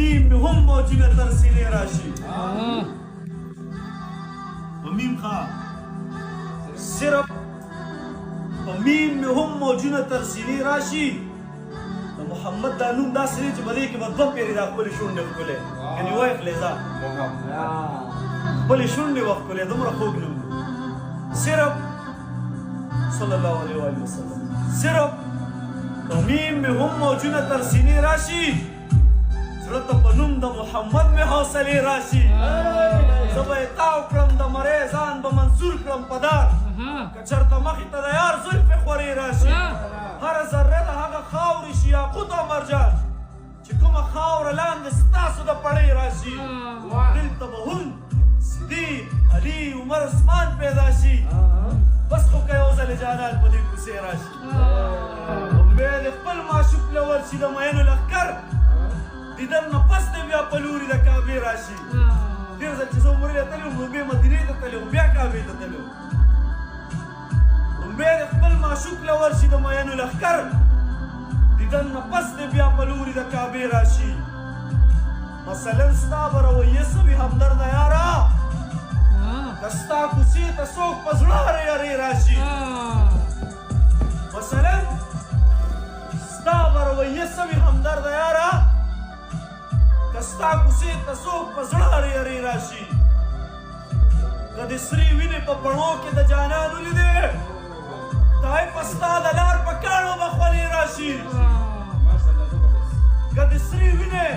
میم مې هم موجونه تر سینې راشي په میم ښه صرف په میم مې هم موجونه تر سینې راشي د محمد دا نوم داسې دی چې په دې کې به دوه پېرې دا خپلې شونډې ښکلې یعنې وایي خلیزه خپلې شونډې به ښکلې دومره خوږ نوم دی صرف صلی الله علیه وسلم صرف په میم مې هم موجونه تر سینې راشي زړه ته په نوم د محمد مې حوصلې راشي زه به یې تاو کړم د مرۍ ځان به منصور کړم په دار که چېرته مخې ته د یار زلفې خورې راشي هره ذره د هغه خاورې شي یاقوت او مرجان چې کومه خاوره لاندې ستاسو د پړۍ راشي دلته به هم صدیق علي عمر عثمان پیدا شي بس خو که یو ځلې جانان په دې کوڅې راشي بیا د خپل معشوق له ورشي د مینو لښکر دیدن نه پس دی بیا په لوري د کعبې راشي ډېر ځل چې زه عمرې ته تللی وم نو بیا مدینې ته تللی وم بیا کعبې ته تللی وم بیا د خپل معشوق له ورشي د مینو لښکر دیدن نه پس دی بیا په لوري د کعبې راشي مثلا ستا به رویه څه وي همدرده یاره که ستا کوڅې ته څوک په زړه هرې هرې راشي مثلا ستا به رویه څه وي همدرده یاره که ستا کوڅې ته څوک په زړه هرې هرې راشي که د سرې وینې په پڼو کې د جانان ولیدې دای په ستا د لار په کاڼو به خولې راشي که د سرې وینې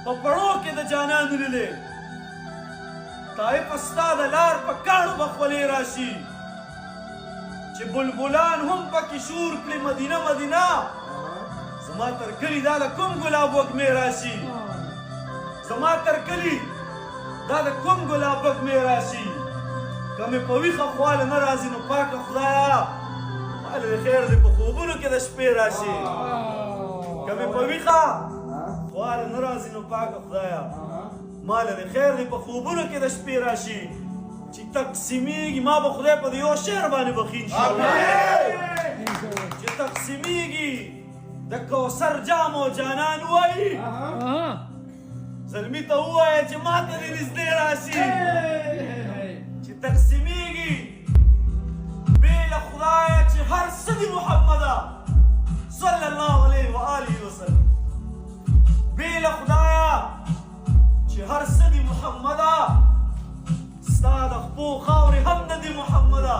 په پڼو کې د جانان ولیدې دای په ستا د لار په کاڼو به خولې راشي چې بلبلان هم پکې شور کړي مدینه مدینه زما تر کلي دا د کوم ګلاب وږمې راشي زما تر کلي دا د کوم ګلاب وږمې راشي که مې په ویښه خواله نه راځي نو پاکه خدایه ماله د خیر دې په خوبونو کې د شپې راشي که مې په ویښه خواله نه راځي نو پاکه خدایه ماله د خیر دې په خوبونو کې د شپې راشي چې تقسیمیږي ما به خدای په د یو شعر باندې بخښي چې تقسیمیږي د کوثر جام او جانان وایي زلمي ته ووایه چې ما ته دې نږدې راشي چې تقسیمیږي بې له خدایه چې هر څه دي محمده صلی الله علیه و آله وسلم بې له خدایه چې هر څه دي محمده ستا د خپو خاورې هم نه دي محمده